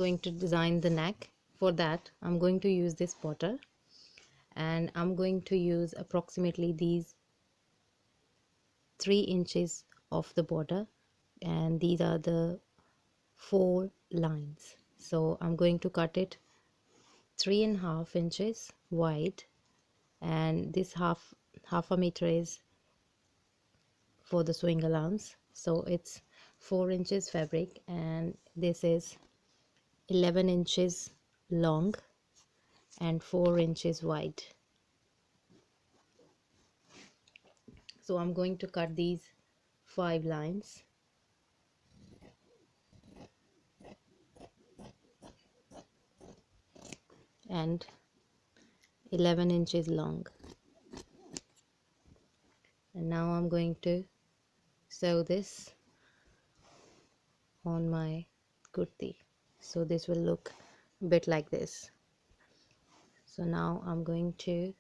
going to design the neck. For that I'm going to use this border, and I'm going to use approximately these 3 inches of the border, and these are the 4 lines. So I'm going to cut it 3.5 inches wide, and this half a meter is for the sewing allowance, so it's 4 inches fabric, and this is 11 inches long and 4 inches wide. So I'm going to cut these 5 lines, and 11 inches long, and now I'm going to sew this on my kurti. So this will look a bit like this. So now I'm going to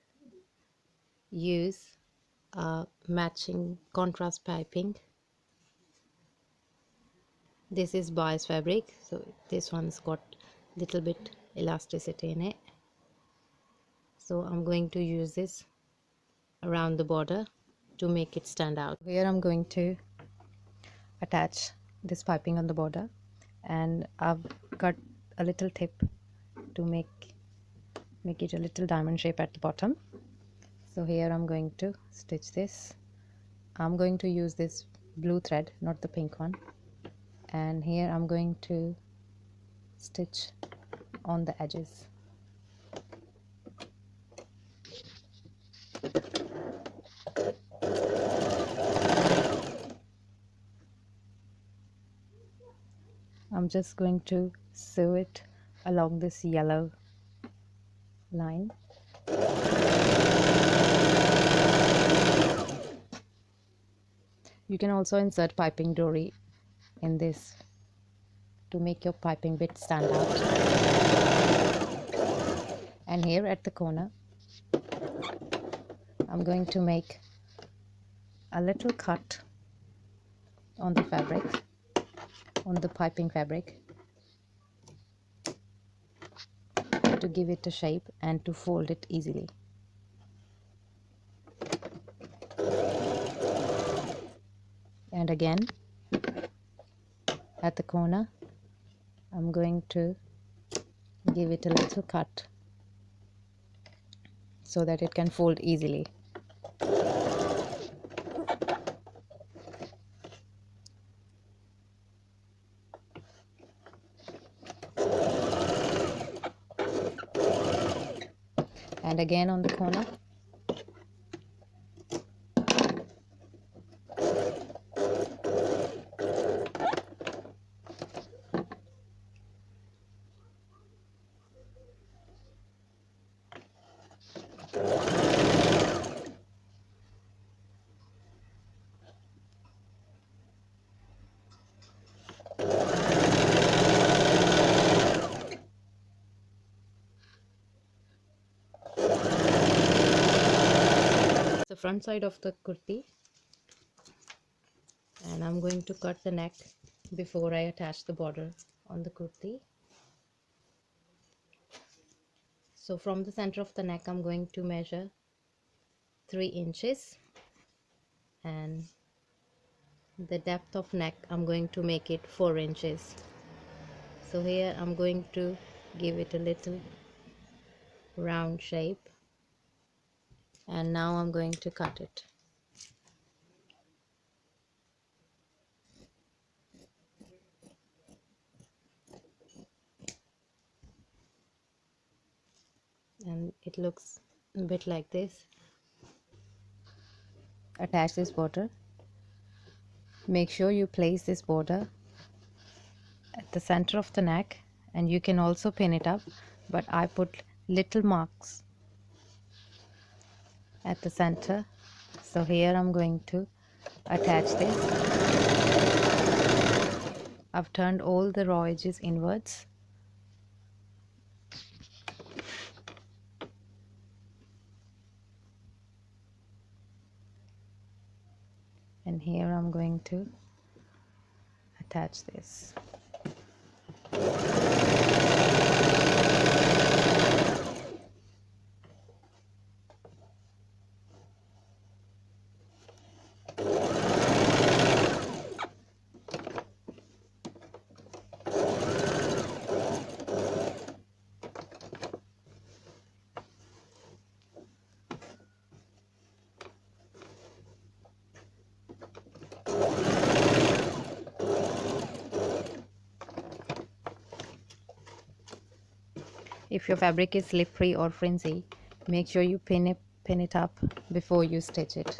use a matching contrast piping. This is bias fabric, so this one's got little bit elasticity in it. So I'm going to use this around the border to make it stand out. Here I'm going to attach this piping on the border, and I've cut a little tip to make it a little diamond shape at the bottom. So here I'm going to stitch this. I'm going to use this blue thread, not the pink one, and here I'm going to stitch on the edges. I'm just going to sew it along this yellow line. You can also insert piping dory in this to make your piping bit stand out. And here at the corner I'm going to make a little cut on the fabric, on the piping fabric, to give it a shape and to fold it easily. And again at the corner I'm going to give it a little cut so that it can fold easily. And again on the corner. The front side of the kurti, and I'm going to cut the neck before I attach the border on the kurti. So from the center of the neck I'm going to measure 3 inches, and the depth of neck I'm going to make it 4 inches. So here I'm going to give it a little round shape, and now I'm going to cut it. And it looks a bit like this. Attach this border. Make sure you place this border at the center of the neck, and you can also pin it up, but I put little marks at the center. So here I'm going to attach this. I've turned all the raw edges inwards. And here I'm going to attach this. If your fabric is slippery or flimsy, make sure you pin it up before you stitch it.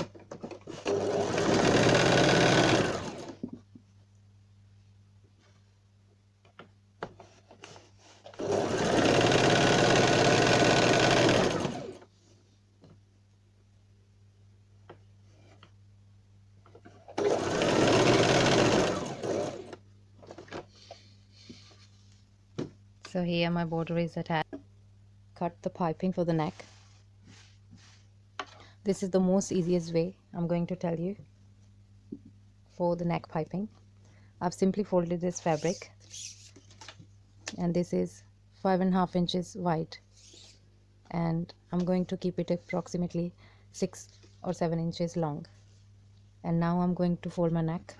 So here my border is attached. Cut the piping for the neck. This is the most easiest way I'm going to tell you for the neck piping. I've simply folded this fabric, and this is 5.5 inches wide, and I'm going to keep it approximately 6 or 7 inches long. And now I'm going to fold my neck.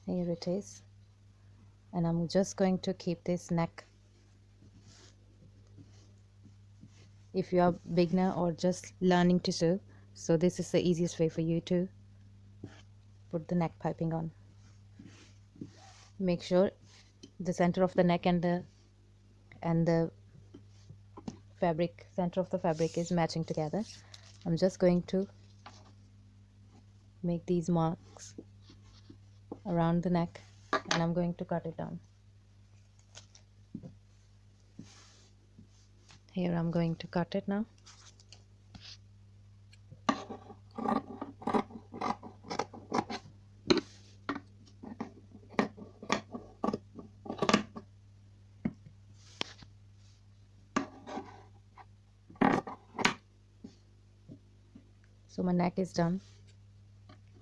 Here it is, and I'm just going to keep this neck. If you are beginner or just learning to sew, so this is the easiest way for you to put the neck piping on. Make sure the center of the neck and the fabric, center of the fabric is matching together. I'm just going to make these marks around the neck, and I'm going to cut it down. Here I'm going to cut it now. So my neck is done,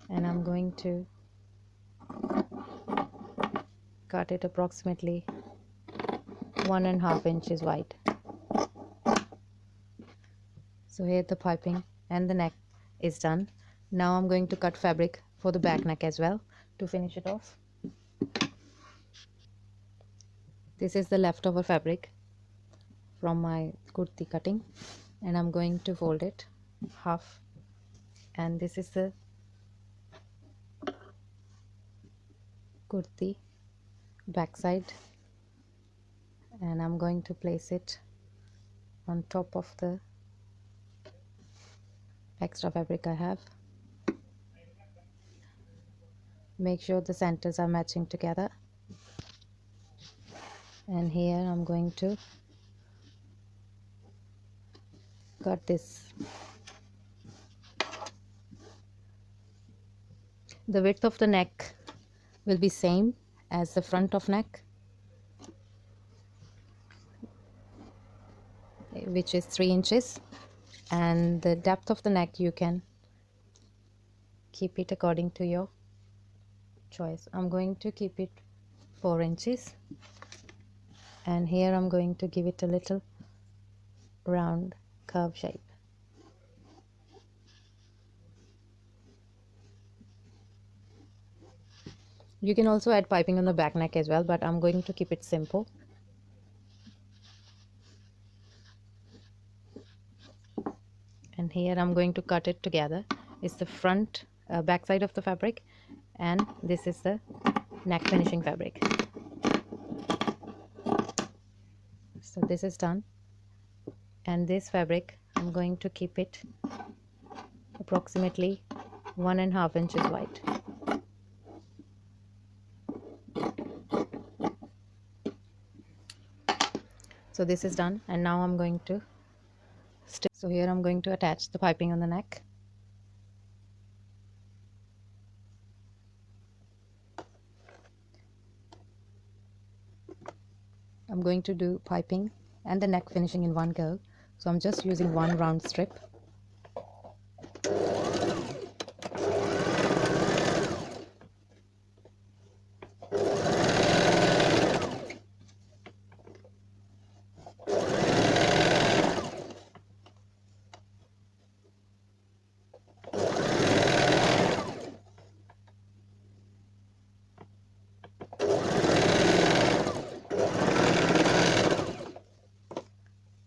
and I'm going to cut it approximately 1.5 inches wide. So here the piping and the neck is done. Now I'm going to cut fabric for the back neck as well to finish it off. This is the leftover fabric from my kurti cutting, and I'm going to fold it half, and this is the kurti back side, and I'm going to place it on top of the extra fabric I have. Make sure the centers are matching together, and here I'm going to cut this. The width of the neck will be same as the front of neck, which is 3 inches, and the depth of the neck you can keep it according to your choice. I'm going to keep it 4 inches, and here I'm going to give it a little round curve shape. You can also add piping on the back neck as well, but I'm going to keep it simple. And here I'm going to cut it together. It's the front back side of the fabric, and this is the neck finishing fabric. So this is done, and this fabric I'm going to keep it approximately 1.5 inches wide. So this is done, and now I'm going to stitch. So here I'm going to attach the piping on the neck. I'm going to do piping and the neck finishing in one go, so I'm just using one round strip.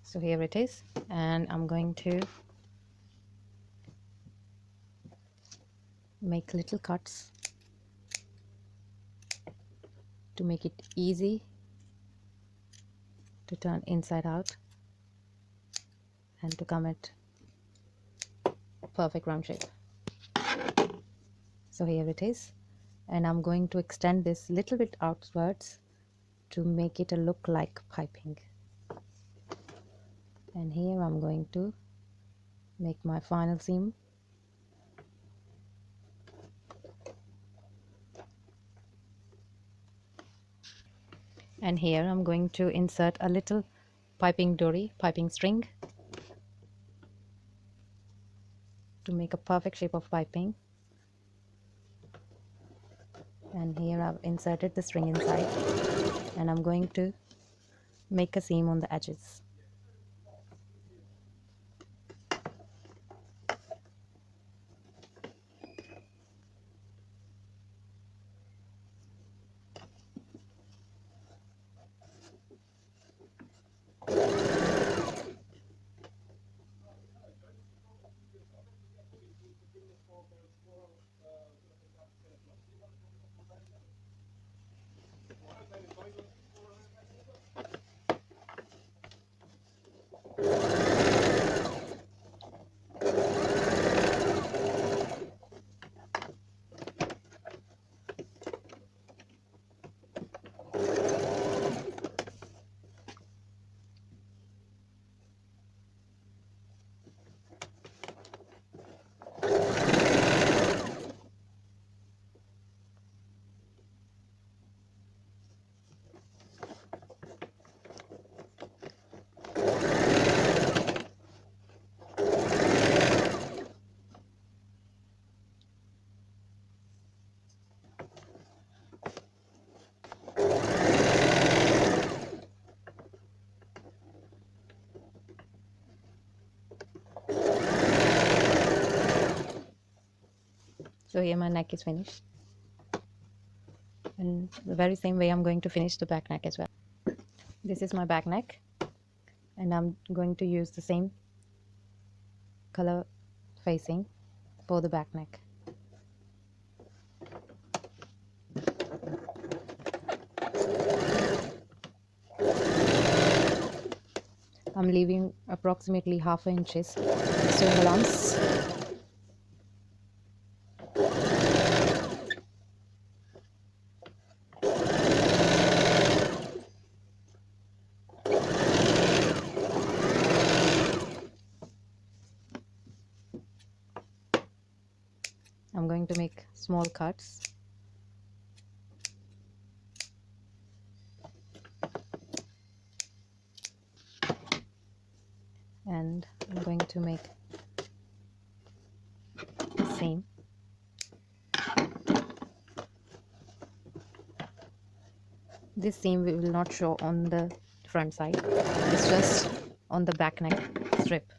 So here it is, and I'm going to make little cuts. to make it easy to turn inside out and to come at perfect round shape. So here it is, and I'm going to extend this little bit outwards to make it a look like piping. And here I'm going to make my final seam. And here I'm going to insert a little piping dory, piping string, to make a perfect shape of piping. And here I've inserted the string inside, and I'm going to make a seam on the edges. So here my neck is finished, and the very same way I'm going to finish the back neck as well. This is my back neck, and I'm going to use the same color facing for the back neck. I'm leaving approximately 1/2 inches sewn allowance. I'm going to make small cuts. And I'm going to make the same. This seam we will not show on the front side, it's just on the back neck strip.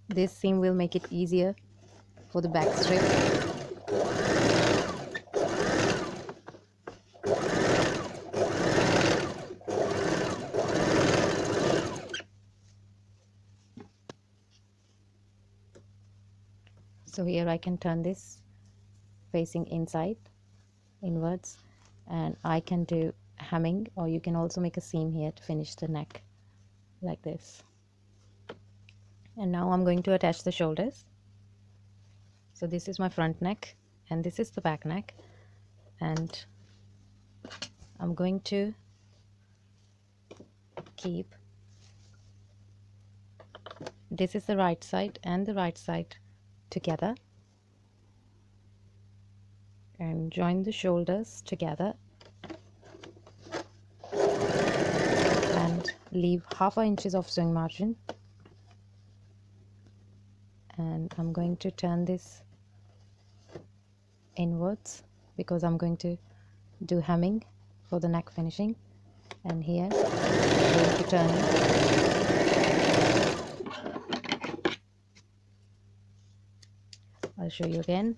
This seam will make it easier for the back strip. So here I can turn this facing inside, inwards, and I can do hemming, or you can also make a seam here to finish the neck like this. And now I'm going to attach the shoulders. So this is my front neck and this is the back neck, and I'm going to keep, this is the right side and the right side together, and join the shoulders together and leave 1/2 inches of sewing margin. And I'm going to turn this inwards because I'm going to do hemming for the neck finishing. And here I'm going to turn it. I'll show you again.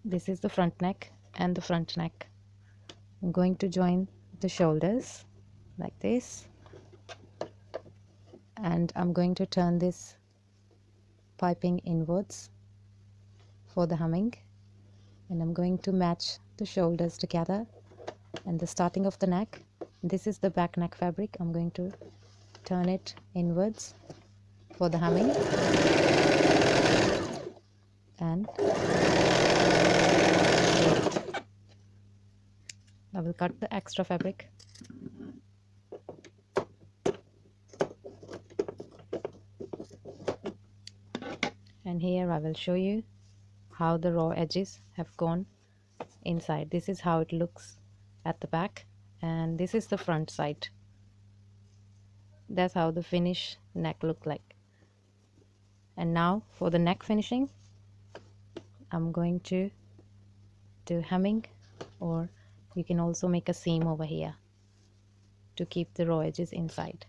This is the front neck and the front neck. I'm going to join the shoulders like this, and I'm going to turn this piping inwards for the hemming, and I'm going to match the shoulders together and the starting of the neck. This is the back neck fabric. I'm going to turn it inwards for the hemming, and I will cut the extra fabric. And here I will show you how the raw edges have gone inside. This is how it looks at the back, and this is the front side. That's how the finish neck look like. And now for the neck finishing, I'm going to do hemming, or you can also make a seam over here to keep the raw edges inside.